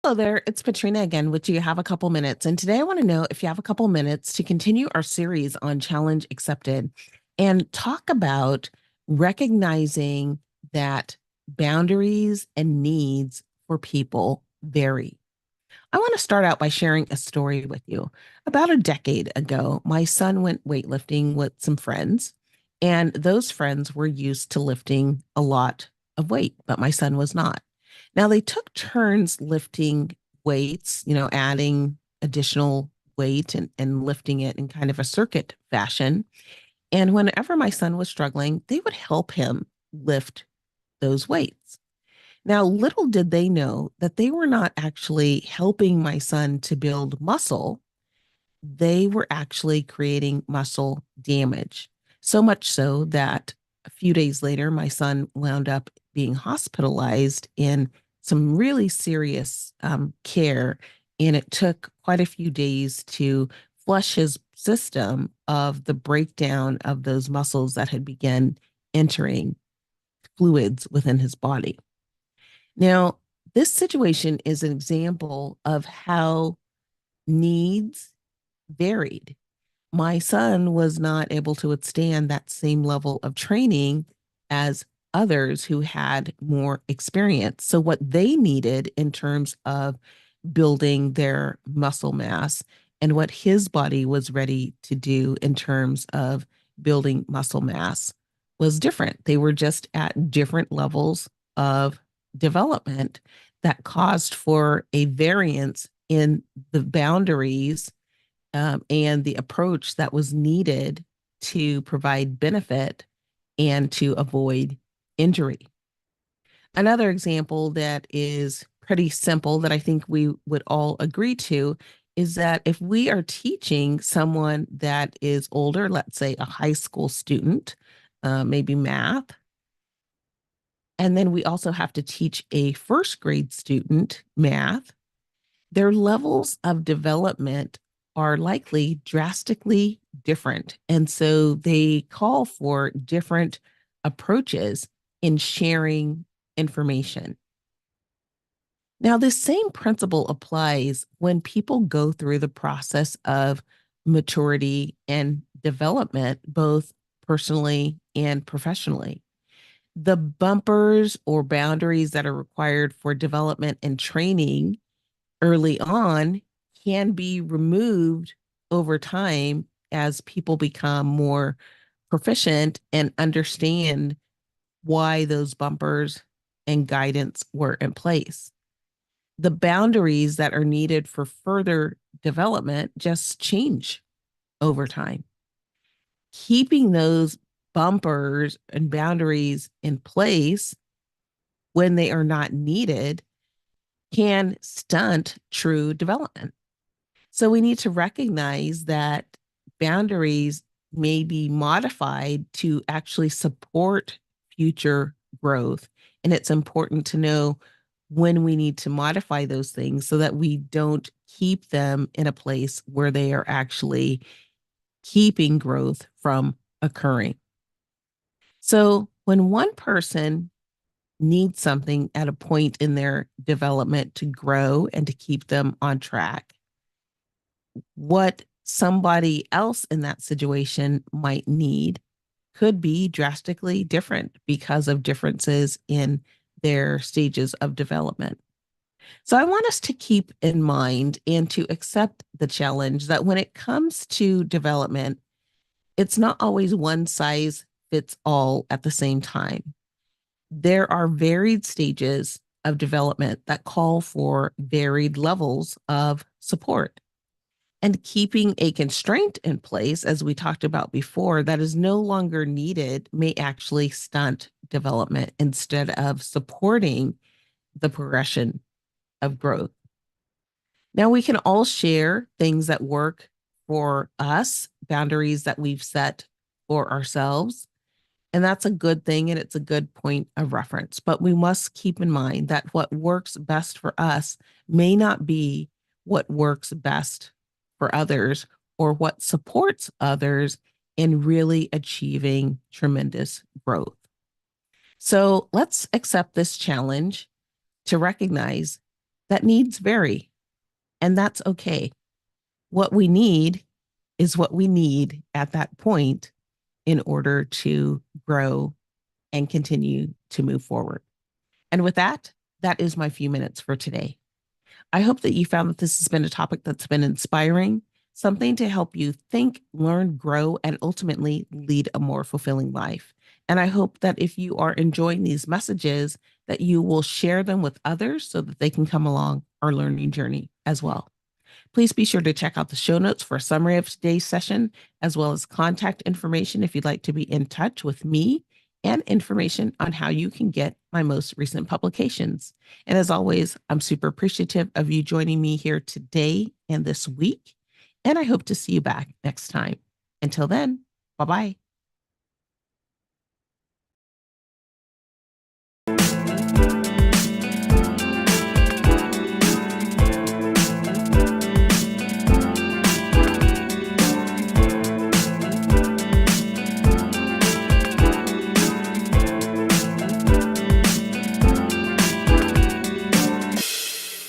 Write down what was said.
Hello there, it's Katrina again. Would you have a couple minutes? And today I want to know if you have a couple minutes to continue our series on Challenge Accepted and talk about recognizing that boundaries and needs for people vary. I want to start out by sharing a story with you. About a decade ago, my son went weightlifting with some friends, and those friends were used to lifting a lot of weight, but my son was not. Now they took turns lifting weights, adding additional weight and lifting it in kind of a circuit fashion. And whenever my son was struggling, they would help him lift those weights. Now, little did they know that they were not actually helping my son to build muscle. They were actually creating muscle damage. So much so that a few days later, my son wound up being hospitalized in some really serious care. And it took quite a few days to flush his system of the breakdown of those muscles that had begun entering fluids within his body. Now, this situation is an example of how needs varied. My son was not able to withstand that same level of training as others who had more experience. So, what they needed in terms of building their muscle mass and what his body was ready to do in terms of building muscle mass was different. They were just at different levels of development that caused for a variance in the boundaries and the approach that was needed to provide benefit and to avoid injury. Another example that is pretty simple that I think we would all agree to is that if we are teaching someone that is older, let's say a high school student, maybe math, and then we also have to teach a first grade student math, their levels of development are likely drastically different. And so they call for different approaches in sharing information. Now, this same principle applies when people go through the process of maturity and development, both personally and professionally. The bumpers or boundaries that are required for development and training early on can be removed over time as people become more proficient and understand why those bumpers and guidance were in place. The boundaries that are needed for further development just change over time. Keeping those bumpers and boundaries in place when they are not needed can stunt true development. So we need to recognize that boundaries may be modified to actually support future growth. And it's important to know when we need to modify those things so that we don't keep them in a place where they are actually keeping growth from occurring. So when one person needs something at a point in their development to grow and to keep them on track, what somebody else in that situation might need could be drastically different because of differences in their stages of development. So I want us to keep in mind and to accept the challenge that when it comes to development, it's not always one size fits all at the same time. There are varied stages of development that call for varied levels of support. And keeping a constraint in place, as we talked about before, that is no longer needed may actually stunt development instead of supporting the progression of growth. Now, we can all share things that work for us, boundaries that we've set for ourselves. And that's a good thing. And it's a good point of reference. But we must keep in mind that what works best for us may not be what works best for others or what supports others in really achieving tremendous growth. So let's accept this challenge to recognize that needs vary, and that's okay. What we need is what we need at that point in order to grow and continue to move forward. And with that, that is my few minutes for today. I hope that you found that this has been a topic that's been inspiring, something to help you think, learn, grow, and ultimately lead a more fulfilling life. And I hope that if you are enjoying these messages, that you will share them with others so that they can come along our learning journey as well. Please be sure to check out the show notes for a summary of today's session, as well as contact information if you'd like to be in touch with me and information on how you can get my most recent publications. And as always, I'm super appreciative of you joining me here today and this week. And I hope to see you back next time. Until then, bye-bye.